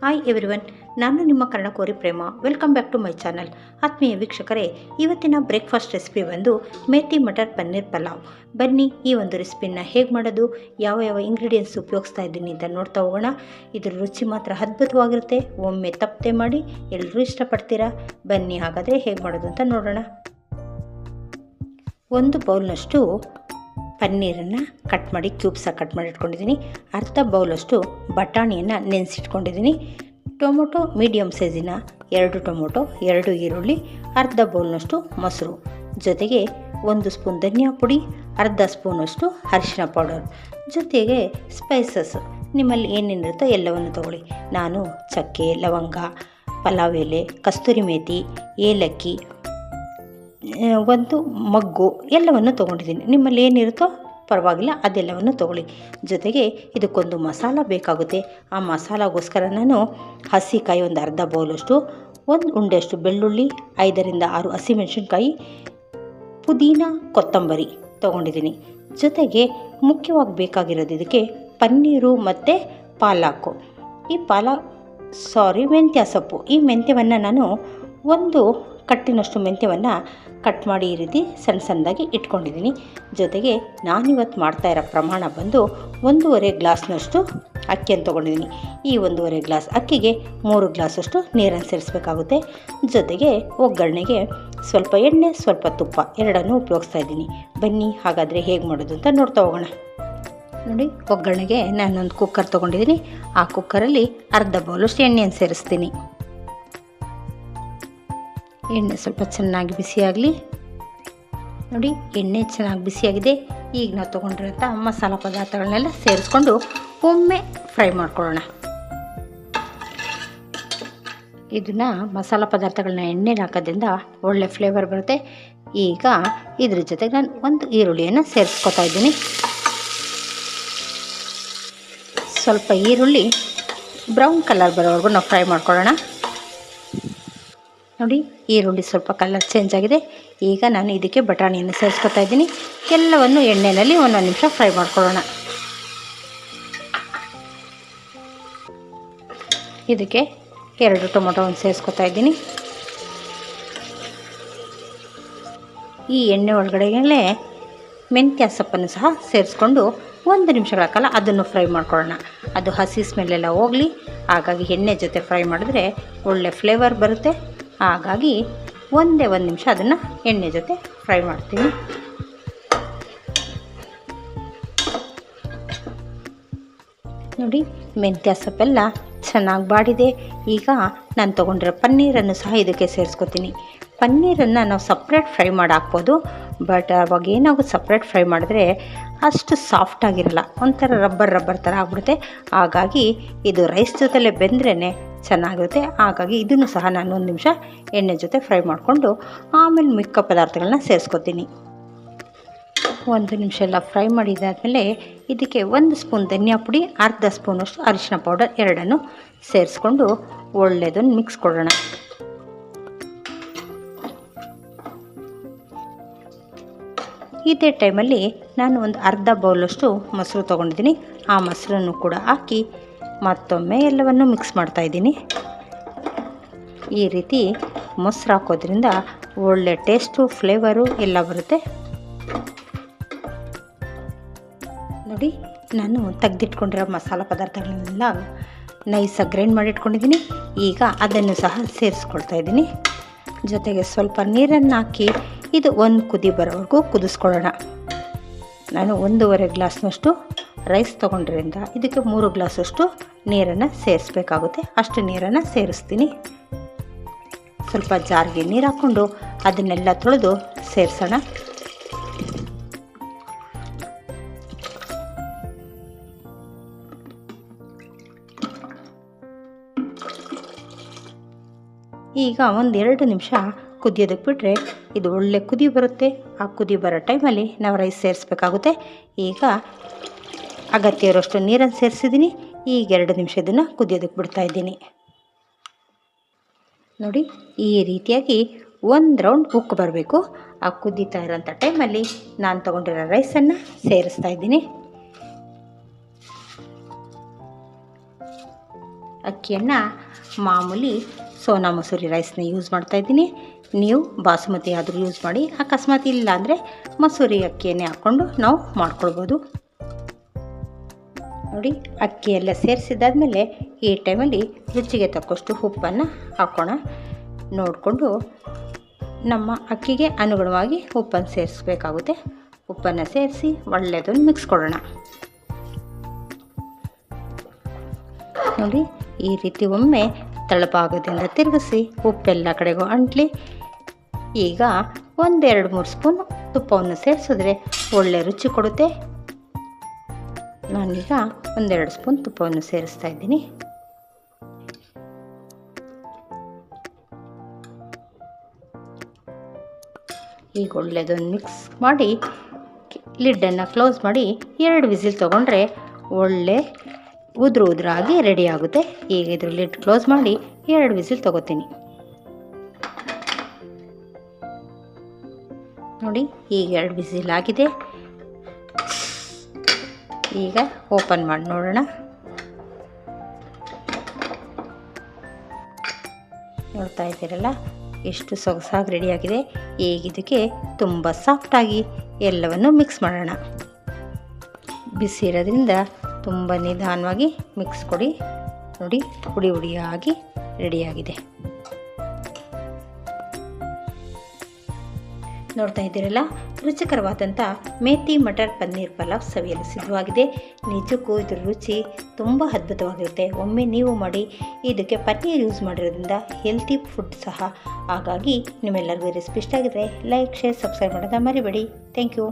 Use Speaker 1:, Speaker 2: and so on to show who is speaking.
Speaker 1: Hi everyone, ನಾನು ನಿಮ್ಮ ಕನ್ನಡ ಕೋರಿ ಪ್ರೇಮ. Welcome back to my channel. ಆತ್ಮೀಯ ವೀಕ್ಷಕರೇ, ಇವತ್ತಿನ ಬ್ರೇಕ್ಫಾಸ್ಟ್ ರೆಸಿಪಿ ಬಂದು ಮೇಥಿ ಮಟರ್ ಪನ್ನೀರ್ ಪಲಾವ್. ಬನ್ನಿ ಈ ಒಂದು ರೆಸಿಪಿನ ಹೇಗೆ ಮಾಡೋದು, ಯಾವ ಯಾವ ಇಂಗ್ರೀಡಿಯೆಂಟ್ಸ್ ಉಪಯೋಗಿಸ್ತಾ ಇದ್ದೀನಿ ಅಂತ ನೋಡ್ತಾ ಹೋಗೋಣ. ಇದ್ರ ರುಚಿ ಮಾತ್ರ ಅದ್ಭುತವಾಗಿರುತ್ತೆ. ಒಮ್ಮೆ ತಪ್ಪದೆ ಮಾಡಿ, ಎಲ್ಲರೂ ಇಷ್ಟಪಡ್ತೀರಾ. ಬನ್ನಿ ಹಾಗಾದರೆ ಹೇಗೆ ಮಾಡೋದು ಅಂತ ನೋಡೋಣ. ಒಂದು ಬೌಲ್ನಷ್ಟು ಪನ್ನೀರನ್ನು ಕಟ್ ಮಾಡಿ ಕ್ಯೂಬ್ಸಾಗಿ ಕಟ್ ಮಾಡಿ ಇಟ್ಕೊಂಡಿದ್ದೀನಿ. ಅರ್ಧ ಬೌಲಷ್ಟು ಬಟಾಣಿಯನ್ನು ನೆನೆಸಿಟ್ಕೊಂಡಿದ್ದೀನಿ. ಟೊಮೊಟೊ ಮೀಡಿಯಮ್ ಸೈಜಿನ 2 ಟೊಮೊಟೊ, 2 ಈರುಳ್ಳಿ, ಅರ್ಧ ಬೌಲ್ನಷ್ಟು ಮೊಸರು, ಜೊತೆಗೆ 1 ಸ್ಪೂನ್ ಧನಿಯಾ ಪುಡಿ, ಅರ್ಧ ಸ್ಪೂನಷ್ಟು ಅರಿಶಿನ ಪೌಡರ್, ಜೊತೆಗೆ ಸ್ಪೈಸಸ್ ನಿಮ್ಮಲ್ಲಿ ಏನೇನಿರುತ್ತೋ ಎಲ್ಲವನ್ನು ತೊಗೊಳ್ಳಿ. ನಾನು ಚಕ್ಕೆ, ಲವಂಗ, ಪಲಾವ್ ಎಲೆ, ಕಸ್ತೂರಿ ಮೇಥಿ, ಏಲಕ್ಕಿ, ಒಂದು ಮಗ್ಗು ಎಲ್ಲವನ್ನು ತೊಗೊಂಡಿದ್ದೀನಿ. ನಿಮ್ಮಲ್ಲಿ ಏನಿರುತ್ತೋ ಪರವಾಗಿಲ್ಲ, ಅದೆಲ್ಲವನ್ನು ತೊಗೊಳ್ಳಿ. ಜೊತೆಗೆ ಇದಕ್ಕೊಂದು ಮಸಾಲ ಬೇಕಾಗುತ್ತೆ. ಆ ಮಸಾಲಾಗೋಸ್ಕರ ನಾನು ಹಸಿಕಾಯಿ ಒಂದು ಅರ್ಧ ಬೌಲಷ್ಟು, 1 ಉಂಡೆಯಷ್ಟು ಬೆಳ್ಳುಳ್ಳಿ, 5ರಿಂದ 6 ಹಸಿಮೆಣಸಿನ್ಕಾಯಿ, ಪುದೀನ, ಕೊತ್ತಂಬರಿ ತೊಗೊಂಡಿದ್ದೀನಿ. ಜೊತೆಗೆ ಮುಖ್ಯವಾಗಿ ಬೇಕಾಗಿರೋದು ಇದಕ್ಕೆ ಪನ್ನೀರು ಮತ್ತು ಪಾಲಾಕು. ಈ ಮೆಂತ್ಯ ಸೊಪ್ಪು. ಈ ಮೆಂತ್ಯವನ್ನು ನಾನು 1 ಕಟ್ಟಿನಷ್ಟು ಮೆಂತ್ಯವನ್ನು ಕಟ್ ಮಾಡಿ ಈ ರೀತಿ ಸಣ್ಣ ಸಣ್ಣದಾಗಿ ಇಟ್ಕೊಂಡಿದ್ದೀನಿ. ಜೊತೆಗೆ ನಾನಿವತ್ತು ಮಾಡ್ತಾಯಿರೋ ಪ್ರಮಾಣ ಬಂದು 1.5 ಗ್ಲಾಸ್ನಷ್ಟು ಅಕ್ಕಿಯನ್ನು ತೊಗೊಂಡಿದ್ದೀನಿ. ಈ 1.5 ಗ್ಲಾಸ್ ಅಕ್ಕಿಗೆ 3 ಗ್ಲಾಸಷ್ಟು ನೀರನ್ನು ಸೇರಿಸಬೇಕಾಗುತ್ತೆ. ಜೊತೆಗೆ ಒಗ್ಗರಣೆಗೆ ಸ್ವಲ್ಪ ಎಣ್ಣೆ, ಸ್ವಲ್ಪ ತುಪ್ಪ ಎರಡನ್ನೂ ಉಪಯೋಗಿಸ್ತಾ ಇದ್ದೀನಿ. ಬನ್ನಿ ಹಾಗಾದರೆ ಹೇಗೆ ಮಾಡೋದು ಅಂತ ನೋಡ್ತಾ ಹೋಗೋಣ. ನೋಡಿ, ಒಗ್ಗರಣೆಗೆ ನಾನೊಂದು ಕುಕ್ಕರ್ ತೊಗೊಂಡಿದ್ದೀನಿ. ಆ ಕುಕ್ಕರಲ್ಲಿ ಅರ್ಧ ಬೌಲಷ್ಟು ಎಣ್ಣೆಯನ್ನು ಸೇರಿಸ್ತೀನಿ. ಎಣ್ಣೆ ಸ್ವಲ್ಪ ಚೆನ್ನಾಗಿ ಬಿಸಿಯಾಗಲಿ. ನೋಡಿ, ಎಣ್ಣೆ ಚೆನ್ನಾಗಿ ಬಿಸಿಯಾಗಿದೆ. ಈಗ ನಾವು ತೊಗೊಂಡಿರೋಂಥ ಮಸಾಲ ಪದಾರ್ಥಗಳನ್ನೆಲ್ಲ ಸೇರಿಸ್ಕೊಂಡು ಒಮ್ಮೆ ಫ್ರೈ ಮಾಡ್ಕೊಳ್ಳೋಣ. ಇದನ್ನು ಮಸಾಲ ಪದಾರ್ಥಗಳನ್ನ ಎಣ್ಣೆಲಿ ಹಾಕೋದ್ರಿಂದ ಒಳ್ಳೆ ಫ್ಲೇವರ್ ಬರುತ್ತೆ. ಈಗ ಇದ್ರ ಜೊತೆಗೆ ನಾನು 1 ಈರುಳ್ಳಿಯನ್ನು ಸೇರಿಸ್ಕೊತಾ ಇದ್ದೀನಿ. ಸ್ವಲ್ಪ ಈರುಳ್ಳಿ ಬ್ರೌನ್ ಕಲರ್ ಬರೋವರೆಗೂ ನಾವು ಫ್ರೈ ಮಾಡ್ಕೊಳ್ಳೋಣ. ನೋಡಿ, ಈರುಳ್ಳಿ ಸ್ವಲ್ಪ ಕಲರ್ ಚೇಂಜ್ ಆಗಿದೆ. ಈಗ ನಾನು ಇದಕ್ಕೆ ಬಟಾಣಿಯನ್ನು ಸೇರಿಸ್ಕೊತಾ ಇದ್ದೀನಿ. ಎಲ್ಲವನ್ನು ಎಣ್ಣೆಯಲ್ಲಿ 1 ನಿಮಿಷ ಫ್ರೈ ಮಾಡ್ಕೊಳ್ಳೋಣ. ಇದಕ್ಕೆ 2 ಟೊಮೊಟೊವನ್ನು ಸೇರಿಸ್ಕೊತಾ ಇದ್ದೀನಿ. ಈ ಎಣ್ಣೆ ಒಳಗಡೆಯಲ್ಲೇ ಮೆಂತ್ಯ ಸೊಪ್ಪನ್ನು ಸಹ ಸೇರಿಸ್ಕೊಂಡು 1 ನಿಮಿಷಗಳ ಕಾಲ ಅದನ್ನು ಫ್ರೈ ಮಾಡ್ಕೊಳ್ಳೋಣ. ಅದು ಹಸಿ ಸ್ಮೆಲ್ಲೆಲ್ಲ ಹೋಗಲಿ. ಹಾಗಾಗಿ ಎಣ್ಣೆ ಜೊತೆ ಫ್ರೈ ಮಾಡಿದ್ರೆ ಒಳ್ಳೆ ಫ್ಲೇವರ್ ಬರುತ್ತೆ. ಹಾಗಾಗಿ 1 ನಿಮಿಷ ಅದನ್ನು ಎಣ್ಣೆ ಜೊತೆ ಫ್ರೈ ಮಾಡ್ತೀನಿ. ನೋಡಿ, ಮೆಂತ್ಯ ಸೊಪ್ಪೆಲ್ಲ ಚೆನ್ನಾಗಿ ಬಾಡಿದೆ. ಈಗ ನಾನು ತೊಗೊಂಡಿರೋ ಪನ್ನೀರನ್ನು ಸಹ ಇದಕ್ಕೆ ಸೇರಿಸ್ಕೊತೀನಿ. ಪನ್ನೀರನ್ನು ನಾವು ಸಪ್ರೇಟ್ ಫ್ರೈ ಮಾಡಿ ಹಾಕ್ಬೋದು. ಬಟ್ ಅವಾಗ ಏನಾಗುತ್ತೆ, ಸಪ್ರೇಟ್ ಫ್ರೈ ಮಾಡಿದ್ರೆ ಅಷ್ಟು ಸಾಫ್ಟಾಗಿರಲ್ಲ, ಒಂಥರ ರಬ್ಬರ್ ಥರ ಆಗ್ಬಿಡುತ್ತೆ. ಹಾಗಾಗಿ ಇದು ರೈಸ್ ಜೊತೆಲೇ ಬೆಂದ್ರೇ ಚೆನ್ನಾಗಿರುತ್ತೆ. ಹಾಗಾಗಿ ಇದನ್ನು ಸಹ ನಾನು 1 ನಿಮಿಷ ಎಣ್ಣೆ ಜೊತೆ ಫ್ರೈ ಮಾಡಿಕೊಂಡು ಆಮೇಲೆ ಮಿಕ್ಕ ಪದಾರ್ಥಗಳನ್ನ ಸೇರಿಸ್ಕೊತೀನಿ. 1 ನಿಮಿಷ ಎಲ್ಲ ಫ್ರೈ ಮಾಡಿದಾದಮೇಲೆ ಇದಕ್ಕೆ 1 ಸ್ಪೂನ್ ಧನಿಯಾ ಪುಡಿ, ಅರ್ಧ ಸ್ಪೂನಷ್ಟು ಅರಿಶಿನ ಪೌಡರ್ ಎರಡನ್ನು ಸೇರಿಸ್ಕೊಂಡು ಒಳ್ಳೆಯದನ್ನು ಮಿಕ್ಸ್ ಕೊಡೋಣ. ಇದೇ ಟೈಮಲ್ಲಿ ನಾನು ಒಂದು ಅರ್ಧ ಬೌಲಷ್ಟು ಮೊಸರು ತೊಗೊಂಡಿದ್ದೀನಿ. ಆ ಮೊಸರನ್ನು ಕೂಡ ಹಾಕಿ ಮತ್ತೊಮ್ಮೆ ಎಲ್ಲವನ್ನು ಮಿಕ್ಸ್ ಮಾಡ್ತಾಯಿದ್ದೀನಿ. ಈ ರೀತಿ ಮೊಸರು ಹಾಕೋದ್ರಿಂದ ಒಳ್ಳೆ ಟೇಸ್ಟು, ಫ್ಲೇವರು ಎಲ್ಲ ಬರುತ್ತೆ. ನೋಡಿ, ನಾನು ತೆಗೆದಿಟ್ಕೊಂಡಿರೋ ಮಸಾಲ ಪದಾರ್ಥಗಳನ್ನೆಲ್ಲ ನೈಸಾಗಿ ಗ್ರೈಂಡ್ ಮಾಡಿ ಇಟ್ಕೊಂಡಿದ್ದೀನಿ. ಈಗ ಅದನ್ನು ಸಹ ಸೇರಿಸ್ಕೊಳ್ತಾ ಇದ್ದೀನಿ. ಜೊತೆಗೆ ಸ್ವಲ್ಪ ನೀರನ್ನು ಹಾಕಿ ಇದು 1 ಕುದಿ ಬರೋವರೆಗೂ ಕುದಿಸ್ಕೊಳ್ಳೋಣ. ನಾನು 1.5 ಗ್ಲಾಸ್ನಷ್ಟು ರೈಸ್ ತೊಗೊಂಡ್ರಿಂದ ಇದಕ್ಕೆ 3 ಗ್ಲಾಸಷ್ಟು ನೀರನ್ನು ಸೇರಿಸ್ಬೇಕಾಗುತ್ತೆ. ಅಷ್ಟು ನೀರನ್ನು ಸೇರಿಸ್ತೀನಿ. ಸ್ವಲ್ಪ ಜಾರಿಗೆ ನೀರು ಹಾಕ್ಕೊಂಡು ಅದನ್ನೆಲ್ಲ ತೊಳೆದು ಸೇರಿಸೋಣ. ಈಗ 1-2 ನಿಮಿಷ ಕುದಿಯೋದಕ್ಕೆ ಬಿಟ್ಟರೆ ಇದು ಒಳ್ಳೆ ಕುದಿ ಬರುತ್ತೆ. ಆ ಕುದಿ ಬರೋ ಟೈಮಲ್ಲಿ ನಾವು ರೈಸ್ ಸೇರಿಸ್ಬೇಕಾಗುತ್ತೆ. ಈಗ ಅಗತ್ಯ ಇರೋಷ್ಟು ನೀರನ್ನು ಸೇರಿಸಿದ್ದೀನಿ. ಈಗ 2 ನಿಮಿಷ ಇದನ್ನು ಕುದಿಯೋದಕ್ಕೆ ಬಿಡ್ತಾಯಿದ್ದೀನಿ. ನೋಡಿ, ಈ ರೀತಿಯಾಗಿ 1 ರೌಂಡ್ ಉಕ್ಕು ಬರಬೇಕು. ಆ ಕುದೀತಾ ಇರೋಂಥ ಟೈಮಲ್ಲಿ ನಾನು ತೊಗೊಂಡಿರೋ ರೈಸನ್ನು ಸೇರಿಸ್ತಾ ಇದ್ದೀನಿ. ಅಕ್ಕಿಯನ್ನು ಮಾಮೂಲಿ ಸೋನಾ ಮಸೂರಿ ರೈಸ್ನ ಯೂಸ್ ಮಾಡ್ತಾಯಿದ್ದೀನಿ. ನೀವು ಬಾಸುಮತಿ ಆದರೂ ಯೂಸ್ ಮಾಡಿ, ಅಕಸ್ಮಾತ್ ಇಲ್ಲ ಅಂದರೆ ಮಸೂರಿ ಅಕ್ಕಿಯನ್ನೇ ಹಾಕ್ಕೊಂಡು ನಾವು ಮಾಡ್ಕೊಳ್ಬೋದು. ನೋಡಿ, ಅಕ್ಕಿ ಎಲ್ಲ ಸೇರಿಸಿದ್ದಾದಮೇಲೆ ಈ ಟೈಮಲ್ಲಿ ರುಚಿಗೆ ತಕ್ಕಷ್ಟು ಉಪ್ಪನ್ನು ಹಾಕೋಣ. ನೋಡಿಕೊಂಡು ನಮ್ಮ ಅಕ್ಕಿಗೆ ಅನುಗುಣವಾಗಿ ಉಪ್ಪನ್ನು ಸೇರಿಸಬೇಕಾಗುತ್ತೆ. ಉಪ್ಪನ್ನು ಸೇರಿಸಿ ಒಳ್ಳೆಯದನ್ನು ಮಿಕ್ಸ್ ಕೊಡೋಣ. ನೋಡಿ, ಈ ರೀತಿ ಒಮ್ಮೆ ತಳಭಾಗದಿಂದ ತಿರುಗಿಸಿ ಉಪ್ಪೆಲ್ಲ ಕಡೆಗೂ ಅಂಟ್ಲಿ. ಈಗ 1-2-3 ಸ್ಪೂನ್ ತುಪ್ಪವನ್ನು ಸೇರಿಸಿದ್ರೆ ಒಳ್ಳೆ ರುಚಿ ಕೊಡುತ್ತೆ. ನಾನೀಗ 1-2 ಸ್ಪೂನ್ ತುಪ್ಪವನ್ನು ಸೇರಿಸ್ತಾ ಇದ್ದೀನಿ. ಈಗ ಒಳ್ಳೆಯದನ್ನು ಮಿಕ್ಸ್ ಮಾಡಿ ಲಿಡ್ಡನ್ನು ಕ್ಲೋಸ್ ಮಾಡಿ 2 ವಿಸಿಲ್ ತೊಗೊಂಡ್ರೆ ಒಳ್ಳೆ ಉದುರಾಗಿ ರೆಡಿ ಆಗುತ್ತೆ. ಈಗ ಇದ್ರ ಲಿಡ್ ಕ್ಲೋಸ್ ಮಾಡಿ 2 ವಿಸಿಲ್ ತೊಗೋತೀನಿ. ನೋಡಿ, ಈಗ 2 ವಿಸಿಲ್ ಆಗಿದೆ. ಈಗ ಓಪನ್ ಮಾಡಿ ನೋಡೋಣ. ನೋಡ್ತಾ ಇದ್ದೀರಲ್ಲ, ಎಷ್ಟು ಸೊಗಸಾಗಿ ರೆಡಿಯಾಗಿದೆ. ಈಗ ಇದಕ್ಕೆ ತುಂಬ ಸಾಫ್ಟಾಗಿ ಎಲ್ಲವನ್ನು ಮಿಕ್ಸ್ ಮಾಡೋಣ. ಬಿಸಿ ಇರೋದ್ರಿಂದ ತುಂಬ ನಿಧಾನವಾಗಿ ಮಿಕ್ಸ್ ಕೊಡಿ. ನೋಡಿ, ಹುಡಿಯಾಗಿ ರೆಡಿಯಾಗಿದೆ. ನೋಡ್ತಾ ಇದ್ದೀರಲ್ಲ, ರುಚಿಕರವಾದಂಥ ಮೇಥಿ ಮಟರ್ ಪನ್ನೀರ್ ಪಲಾವ್ ಸವಿಯಲು ಸಿದ್ಧವಾಗಿದೆ. ನಿಜಕ್ಕೂ ಇದ್ರ ರುಚಿ ತುಂಬ ಅದ್ಭುತವಾಗಿರುತ್ತೆ. ಒಮ್ಮೆ ನೀವು ಮಾಡಿ. ಇದಕ್ಕೆ ಪನ್ನೀರ್ ಯೂಸ್ ಮಾಡಿರೋದ್ರಿಂದ ಹೆಲ್ತಿ ಫುಡ್ ಸಹ. ಹಾಗಾಗಿ ನಿಮ್ಮೆಲ್ಲರಿಗೂ ರೆಸಿಪಿ ಇಷ್ಟ ಆಗಿದ್ರೆ ಲೈಕ್, ಶೇರ್, ಸಬ್ಸ್ಕ್ರೈಬ್ ಮಾಡೋದನ್ನ ಮರಿಬೇಡಿ. Thank you.